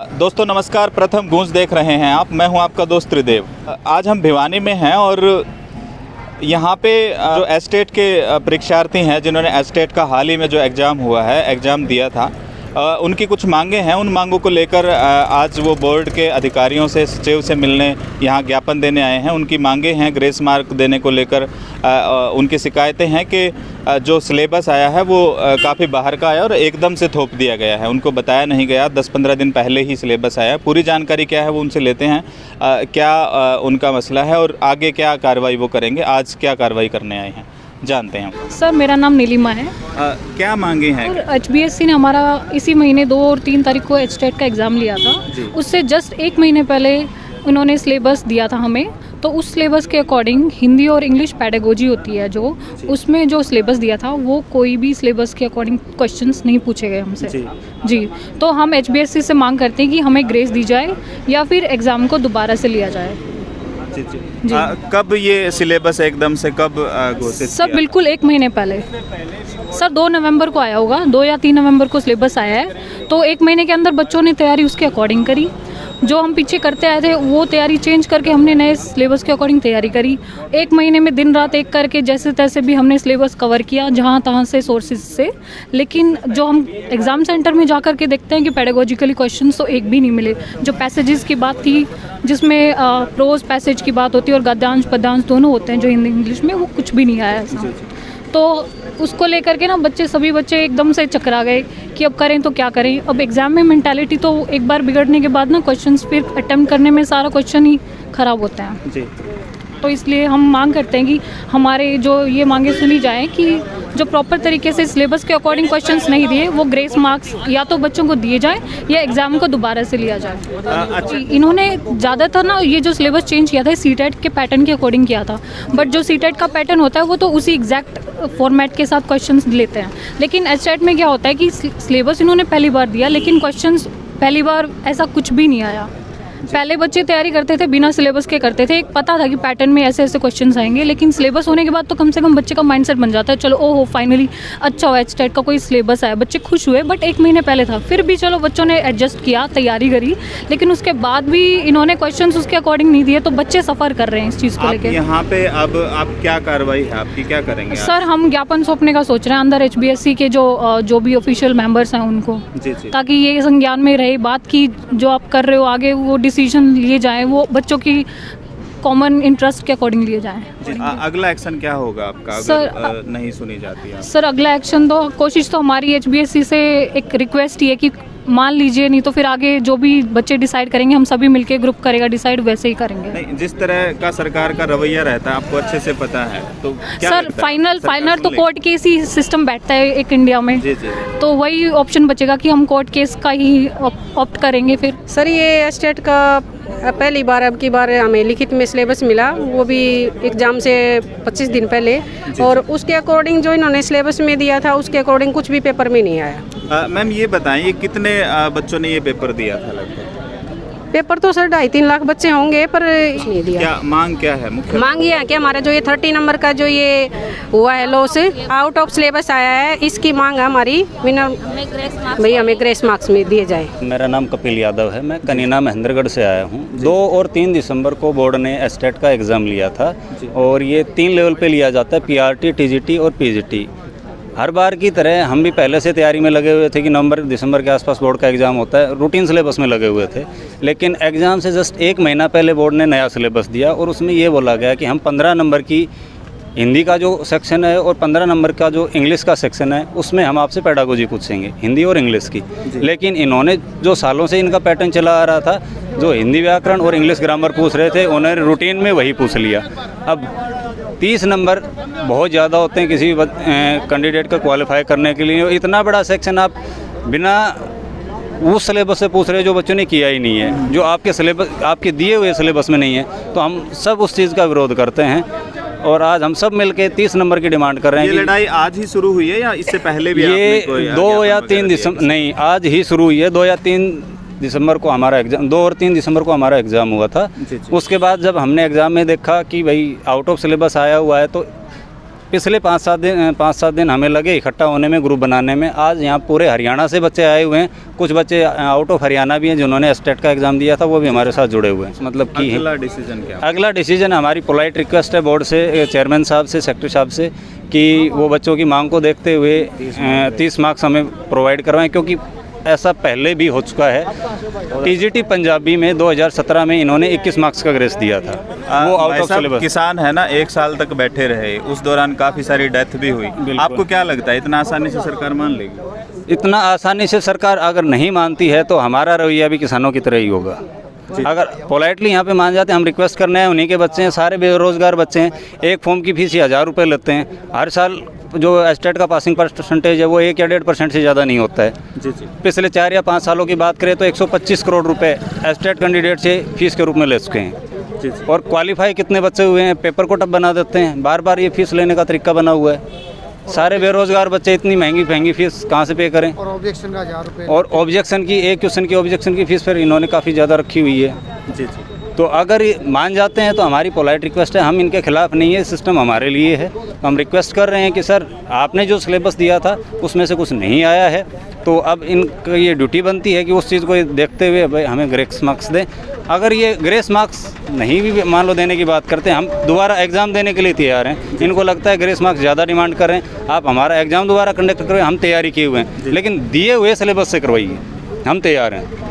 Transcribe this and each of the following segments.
दोस्तों नमस्कार, प्रथम गूंज देख रहे हैं आप। मैं हूं आपका दोस्त त्रिदेव। आज हम भिवानी में हैं और यहां पे जो एस्टेट के परीक्षार्थी हैं जिन्होंने एस्टेट का हाल ही में जो एग्ज़ाम दिया था, उनकी कुछ मांगे हैं। उन मांगों को लेकर आज वो बोर्ड के अधिकारियों से, सचिव से मिलने यहाँ ज्ञापन देने आए हैं। उनकी मांगे हैं ग्रेस मार्क देने को लेकर। उनकी शिकायतें हैं कि जो सिलेबस आया है वो काफ़ी बाहर का आया और एकदम से थोप दिया गया है। उनको बताया नहीं गया, 10-15 दिन पहले ही सिलेबस आया। पूरी जानकारी क्या है वो उनसे लेते हैं। क्या उनका मसला है और आगे क्या कार्रवाई वो करेंगे, आज क्या कार्रवाई करने आए हैं जानते हैं। सर मेरा नाम नीलिमा है। क्या मांगे हैं? HBSC ने हमारा इसी महीने 2 और 3 तारीख को एस्टेट का एग्ज़ाम लिया था। उससे जस्ट 1 महीने पहले उन्होंने सिलेबस दिया था हमें। तो उस सिलेबस के अकॉर्डिंग हिंदी और इंग्लिश पैडागोजी होती है जो उसमें जो सिलेबस दिया था वो कोई भी सिलेबस के अकॉर्डिंग क्वेश्चंस नहीं पूछे गए हमसे। जी तो हम HBSC से मांग करते हैं कि हमें ग्रेस दी जाए या फिर एग्ज़ाम को दोबारा से लिया जाए। जी। कब ये सिलेबस एकदम से कब घोषित? सर बिल्कुल 1 महीने पहले। सर 2 नवंबर को आया होगा, 2 या 3 नवंबर को सिलेबस आया है। तो 1 महीने के अंदर बच्चों ने तैयारी उसके अकॉर्डिंग करी। जो हम पीछे करते आए थे वो तैयारी चेंज करके हमने नए सिलेबस के अकॉर्डिंग तैयारी करी। 1 महीने में दिन रात एक करके जैसे तैसे भी हमने सिलेबस कवर किया जहाँ तहाँ से सोर्सेज से। लेकिन जो हम एग्ज़ाम सेंटर में जा कर के देखते हैं कि पेडागोजिकली क्वेश्चंस तो एक भी नहीं मिले। जो पैसेजेस की बात थी जिसमें प्रोज पैसेज की बात होती है और गद्यांश पद्यांश दोनों होते हैं जो हिंदी इंग्लिश में, वो कुछ भी नहीं आया ऐसा। तो उसको लेकर के ना सभी बच्चे एकदम से चकरा गए कि अब करें तो क्या करें। अब एग्ज़ाम में मेंटालिटी तो एक बार बिगड़ने के बाद ना क्वेश्चंस फिर अटेम्प्ट करने में सारा क्वेश्चन ही ख़राब होता है। जी। तो इसलिए हम मांग करते हैं कि हमारे जो ये मांगे सुनी जाएं कि जो प्रॉपर तरीके से सिलेबस के अकॉर्डिंग क्वेश्चंस नहीं दिए वो ग्रेस मार्क्स या तो बच्चों को दिए जाए या एग्ज़ाम को दोबारा से लिया जाए। इन्होंने ज़्यादातर ना ये जो सिलेबस चेंज किया था सीटेट के पैटर्न के अकॉर्डिंग किया था। बट जो सीटेट का पैटर्न होता है वो तो उसी एग्जैक्ट फॉर्मेट के साथ क्वेश्चंस लेते हैं। लेकिन एस्टेट में क्या होता है कि सिलेबस इन्होंने पहली बार दिया लेकिन क्वेश्चंस पहली बार ऐसा कुछ भी नहीं आया। पहले बच्चे तैयारी करते थे बिना सिलेबस के करते थे, एक पता था कि पैटर्न में ऐसे ऐसे क्वेश्चंस आएंगे। लेकिन सिलेबस होने के बाद तो कम से कम बच्चे का माइंडसेट बन जाता है, चलो ओहो फाइनली अच्छा हुआ एस्टेट का कोई सिलेबस आया। बच्चे खुश हुए। बट 1 महीने पहले था, फिर भी चलो बच्चों ने एडजस्ट किया, तैयारी करी। लेकिन उसके बाद भी इन्होंने क्वेश्चंस उसके अकॉर्डिंग नहीं दिए तो बच्चे सफ़र कर रहे हैं इस चीज़ को लेकर। यहाँ पे अब आप क्या कार्रवाई है आपकी, क्या करेंगे? सर हम ज्ञापन सौंपने का सोच रहे हैं अंदर HBSC के जो भी ऑफिशियल मेंबर्स हैं उनको, ताकि ये संज्ञान में रहे बात की जो आप कर रहे हो आगे वो डिसीजन लिए जाए, वो बच्चों की कॉमन इंटरेस्ट के अकॉर्डिंग लिए जाएं। अगला एक्शन क्या होगा आपका अगर नहीं सुनी जाती है? सर अगला एक्शन तो कोशिश तो हमारी HBSC से एक रिक्वेस्ट ही है कि मान लीजिए, नहीं तो फिर आगे जो भी बच्चे डिसाइड करेंगे हम सभी मिलके ग्रुप करेगा डिसाइड, वैसे ही करेंगे। नहीं, जिस तरह का सरकार का रवैया रहता है आपको अच्छे से पता है। तो क्या सर फाइनल तो कोर्ट केस ही सिस्टम बैठता है एक इंडिया में। जी। तो वही ऑप्शन बचेगा कि हम कोर्ट केस का ही ऑप्ट करेंगे फिर। सर ये स्टेट का पहली बार अब की बार हमें लिखित में सिलेबस मिला, वो भी एग्ज़ाम से 25 दिन पहले। और उसके अकॉर्डिंग जो इन्होंने सिलेबस में दिया था उसके अकॉर्डिंग कुछ भी पेपर में नहीं आया। मैम ये बताएं, कितने बच्चों ने ये पेपर दिया था? लगभग पेपर तो सर 2.5-3 लाख बच्चे होंगे पर नहीं दिया। क्या मांग क्या है? मुख्य मांग ये है कि हमारा जो ये 30 नंबर का जो ये हुआ है लॉस आउट ऑफ सिलेबस आया है, इसकी मांग है हमारी भैया हमें ग्रेस मार्क्स में दिए जाए। मेरा नाम कपिल यादव है, मैं कनीना महेंद्रगढ़ से आया हूँ। 2 और 3 दिसंबर को बोर्ड ने एस्टेट का एग्ज़ाम लिया था और ये 3 लेवल पे लिया जाता है, PRT, TGT और PGT। हर बार की तरह हम भी पहले से तैयारी में लगे हुए थे कि नवंबर दिसंबर के आसपास बोर्ड का एग्ज़ाम होता है, रूटीन सिलेबस में लगे हुए थे। लेकिन एग्ज़ाम से जस्ट 1 महीना पहले बोर्ड ने नया सिलेबस दिया और उसमें ये बोला गया कि हम 15 नंबर की हिंदी का जो सेक्शन है और 15 नंबर का जो इंग्लिश का सेक्शन है उसमें हम आपसे पेडागोजी पूछेंगे, हिंदी और इंग्लिश की। लेकिन इन्होंने जो सालों से इनका पैटर्न चला आ रहा था, जो हिंदी व्याकरण और इंग्लिश ग्रामर पूछ रहे थे उन्होंने रूटीन में वही पूछ लिया। अब 30 नंबर बहुत ज़्यादा होते हैं किसी कैंडिडेट का क्वालिफाई करने के लिए। इतना बड़ा सेक्शन आप बिना उस सिलेबस से पूछ रहे जो बच्चों ने किया ही नहीं है, जो आपके सिलेबस आपके दिए हुए सिलेबस में नहीं है। तो हम सब उस चीज़ का विरोध करते हैं और आज हम सब मिलके 30 नंबर की डिमांड कर रहे हैं। ये लड़ाई आज ही शुरू हुई है या इससे पहले भी? ये 2 या 3 दिसंबर नहीं, आज ही शुरू हुई है। 2 या 3 दिसंबर को हमारा एग्ज़ाम 2 और 3 दिसंबर को हमारा एग्ज़ाम हुआ था। उसके बाद जब हमने एग्ज़ाम में देखा कि भाई आउट ऑफ सिलेबस आया हुआ है तो पिछले 5-7 दिन हमें लगे इकट्ठा होने में, ग्रुप बनाने में। आज यहाँ पूरे हरियाणा से बच्चे आए हुए हैं, कुछ बच्चे आउट ऑफ हरियाणा भी हैं जिन्होंने एस्टेट का एग्ज़ाम दिया था, वो भी हमारे साथ जुड़े हुए हैं। मतलब कि अगला डिसीजन क्या? अगला डिसीजन हमारी पोलाइट रिक्वेस्ट है बोर्ड से, चेयरमैन साहब से, सेक्रेटरी साहब से, कि वो बच्चों की मांग को देखते हुए 30 मार्क्स हमें प्रोवाइड करवाएं, क्योंकि ऐसा पहले भी हो चुका है। टीजीटी पंजाबी में 2017 में इन्होंने 21 मार्क्स का ग्रेस दिया था, वो आउट ऑफ सिलेबस। किसान है ना, 1 साल तक बैठे रहे, उस दौरान काफ़ी सारी डेथ भी हुई। आपको क्या लगता है इतना आसानी से सरकार मान लेगी? इतना आसानी से सरकार अगर नहीं मानती है तो हमारा रवैया भी किसानों की तरह ही होगा। अगर पोलाइटली यहाँ पे मान जाते हैं, हम रिक्वेस्ट करने हैं, उन्हीं के बच्चे हैं, सारे बेरोजगार बच्चे हैं, एक फॉर्म की फीस ही 1000 रुपये लेते हैं। हर साल जो एस्टेट का पासिंग परसेंटेज है वो 1 या 1.5% से ज़्यादा नहीं होता है। जी जी। पिछले 4 या 5 सालों की बात करें तो 125 करोड़ रुपए एस्टेट कैंडिडेट से फीस के रूप में ले चुके हैं। जी जी। और क्वालिफाई कितने बच्चे हुए हैं, पेपर को टफ बना देते हैं, बार बार ये फीस लेने का तरीका बना हुआ है। सारे बेरोजगार बच्चे इतनी महंगी फीस कहाँ से पे करें? और ऑब्जेक्शन का 1000 रुपये, और ऑब्जेक्शन की, एक क्वेश्चन की ऑब्जेक्शन की फीस फिर इन्होंने काफ़ी ज़्यादा रखी हुई है। जी जी। तो अगर ये मान जाते हैं तो हमारी पोलाइट रिक्वेस्ट है, हम इनके खिलाफ नहीं है, सिस्टम हमारे लिए है। हम रिक्वेस्ट कर रहे हैं कि सर आपने जो सिलेबस दिया था उसमें से कुछ नहीं आया है, तो अब इनका ये ड्यूटी बनती है कि उस चीज़ को देखते हुए भाई हमें ग्रेस मार्क्स दें। अगर ये ग्रेस मार्क्स नहीं भी मान लो देने की बात करते हैं, हम दोबारा एग्ज़ाम देने के लिए तैयार हैं। इनको लगता है ग्रेस मार्क्स ज़्यादा डिमांड कर रहे हैं, आप हमारा एग्ज़ाम दोबारा कंडक्ट करें, हम तैयारी किए हुए हैं, लेकिन दिए हुए सिलेबस से करवाइए, हम तैयार हैं।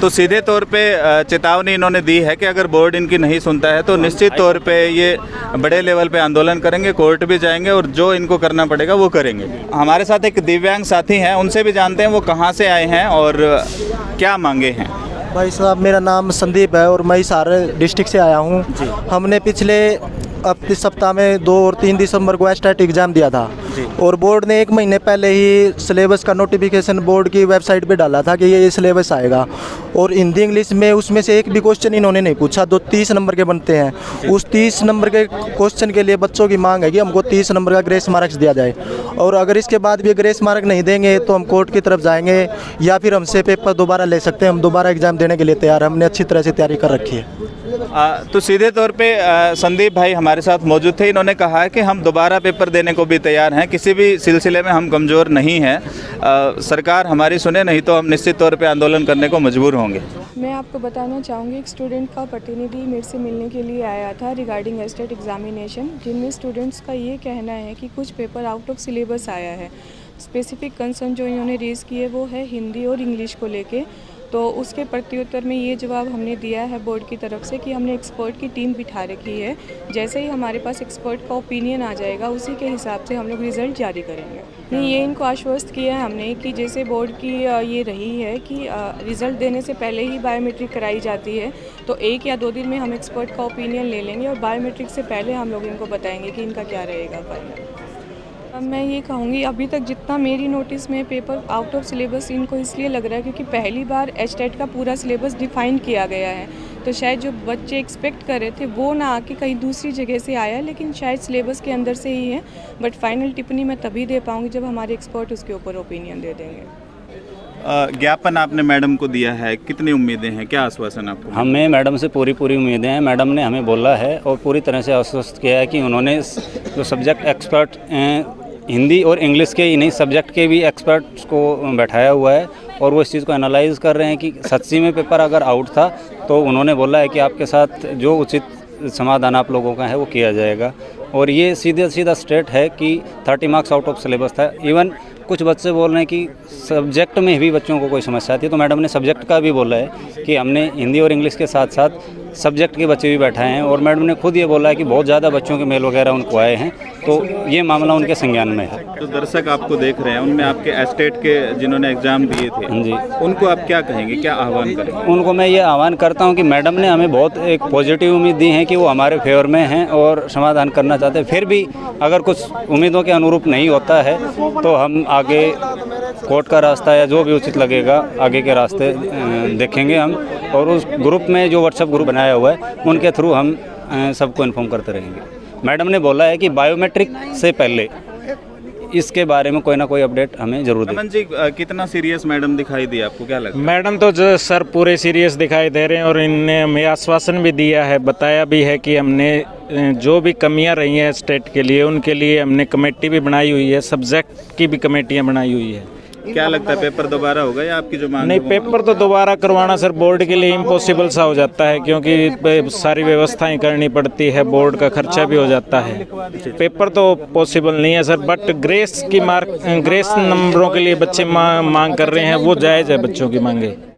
तो सीधे तौर पे चेतावनी इन्होंने दी है कि अगर बोर्ड इनकी नहीं सुनता है तो निश्चित तौर पे ये बड़े लेवल पे आंदोलन करेंगे, कोर्ट भी जाएंगे और जो इनको करना पड़ेगा वो करेंगे। हमारे साथ एक दिव्यांग साथी हैं, उनसे भी जानते हैं वो कहाँ से आए हैं और क्या मांगे हैं। भाई साहब, मेरा नाम संदीप है और मैं हिसार डिस्ट्रिक्ट से आया हूँ। हमने पिछले सप्ताह में 2 और 3 दिसंबर को एस्टेट एग्ज़ाम दिया था और बोर्ड ने 1 महीने पहले ही सिलेबस का नोटिफिकेशन बोर्ड की वेबसाइट पे डाला था कि ये सिलेबस आएगा, और हिंदी इंग्लिश में उसमें से एक भी क्वेश्चन इन्होंने नहीं पूछा। 30 नंबर के बनते हैं, उस 30 नंबर के क्वेश्चन के लिए बच्चों की मांग है कि हमको 30 नंबर का ग्रेस मार्क्स दिया जाए, और अगर इसके बाद भी ग्रेस मार्क नहीं देंगे तो हम कोर्ट की तरफ जाएंगे या फिर हमसे पेपर दोबारा ले सकते हैं। हम दोबारा एग्ज़ाम देने के लिए तैयार हैं, हमने अच्छी तरह से तैयारी कर रखी है। तो सीधे तौर पे संदीप भाई हमारे साथ मौजूद थे, इन्होंने कहा है कि हम दोबारा पेपर देने को भी तैयार हैं, किसी भी सिलसिले में हम कमज़ोर नहीं हैं, सरकार हमारी सुने नहीं तो हम निश्चित तौर पे आंदोलन करने को मजबूर होंगे। मैं आपको बताना चाहूँगी, एक स्टूडेंट का प्रतिनिधि मेरे से मिलने के लिए आया था रिगार्डिंग एस्टेट एग्जामिनेशन, जिनमें स्टूडेंट्स का ये कहना है कि कुछ पेपर आउट ऑफ सिलेबस आया है। स्पेसिफिक कंसर्न जो इन्होंने रेज़ किए वो है हिंदी और इंग्लिश को लेके। तो उसके प्रत्युत्तर में ये जवाब हमने दिया है बोर्ड की तरफ से कि हमने एक्सपर्ट की टीम बिठा रखी है, जैसे ही हमारे पास एक्सपर्ट का ओपिनियन आ जाएगा उसी के हिसाब से हम लोग रिज़ल्ट जारी करेंगे। नहीं, ये इनको आश्वस्त किया है हमने कि जैसे बोर्ड की ये रही है कि रिज़ल्ट देने से पहले ही बायोमेट्रिक कराई जाती है, तो 1 या 2 दिन में हम एक्सपर्ट का ओपिनियन ले लेंगे और बायोमेट्रिक से पहले हम लोग इनको बताएंगे कि इनका क्या रहेगा फाइनल। अब मैं ये कहूँगी, अभी तक जितना मेरी नोटिस में पेपर आउट ऑफ सिलेबस इनको इसलिए लग रहा है क्योंकि पहली बार एस्टेट का पूरा सिलेबस डिफ़ाइन किया गया है, तो शायद जो बच्चे एक्सपेक्ट कर रहे थे वो ना आके कहीं दूसरी जगह से आया, लेकिन शायद सिलेबस के अंदर से ही है। बट फाइनल टिप्पणी मैं तभी दे पाऊँगी जब हमारे एक्सपर्ट उसके ऊपर ओपिनियन दे देंगे। ज्ञापन आपने मैडम को दिया है, कितनी उम्मीदें हैं, क्या आश्वासन आपको? हमें मैडम से पूरी उम्मीदें हैं। मैडम ने हमें बोला है और पूरी तरह से आश्वस्त किया है कि उन्होंने जो सब्जेक्ट एक्सपर्ट हिंदी और इंग्लिश के ही नहीं, सब्जेक्ट के भी एक्सपर्ट्स को बैठाया हुआ है और वो इस चीज़ को एनालाइज कर रहे हैं कि सच्ची में पेपर अगर आउट था तो उन्होंने बोला है कि आपके साथ जो उचित समाधान आप लोगों का है वो किया जाएगा। और ये सीधा स्टेट है कि 30 मार्क्स आउट ऑफ सिलेबस था। इवन कुछ बच्चे बोल रहे हैं कि सब्जेक्ट में भी बच्चों को कोई समस्या आती है, तो मैडम ने सब्जेक्ट का भी बोला है कि हमने हिंदी और इंग्लिश के साथ साथ सब्जेक्ट के बच्चे भी बैठाए हैं, और मैडम ने खुद ये बोला है कि बहुत ज़्यादा बच्चों के मेल वगैरह उनको आए हैं, तो ये मामला उनके संज्ञान में है। तो दर्शक आपको देख रहे हैं, उनमें आपके एस्टेट के जिन्होंने एग्ज़ाम दिए थे जी, उनको आप क्या कहेंगे, क्या आह्वान करेंगे? उनको मैं ये आह्वान करता हूँ कि मैडम ने हमें बहुत एक पॉजिटिव उम्मीद दी है कि वो हमारे फेवर में हैं और समाधान करना चाहते हैं। फिर भी अगर कुछ उम्मीदों के अनुरूप नहीं होता है तो हम आगे कोर्ट का रास्ता या जो भी उचित लगेगा आगे के रास्ते देखेंगे हम, और उस ग्रुप में जो व्हाट्सएप ग्रुप बनाया हुआ है उनके थ्रू हम सबको इन्फॉर्म करते रहेंगे। मैडम ने बोला है कि बायोमेट्रिक से पहले इसके बारे में कोई ना कोई अपडेट हमें जरूर दें। अमन जी, कितना सीरियस मैडम दिखाई दी आपको, क्या लगता है? मैडम तो जो सर पूरे सीरियस दिखाई दे रहे हैं और इनने हमें आश्वासन भी दिया है, बताया भी है कि हमने जो भी कमियां रही हैं स्टेट के लिए उनके लिए हमने कमेटी भी बनाई हुई है, सब्जेक्ट की भी कमेटियां बनाई हुई है। क्या लगता है पेपर दोबारा होगा या आपकी जो मांग नहीं, है वो- पेपर तो दोबारा करवाना सर बोर्ड के लिए इम्पॉसिबल सा हो जाता है, क्योंकि सारी व्यवस्थाएं करनी पड़ती है, बोर्ड का खर्चा भी हो जाता है। पेपर तो पॉसिबल नहीं है सर, बट ग्रेस नंबरों के लिए बच्चे मांग कर रहे हैं, वो जायज़ है बच्चों की मांगे।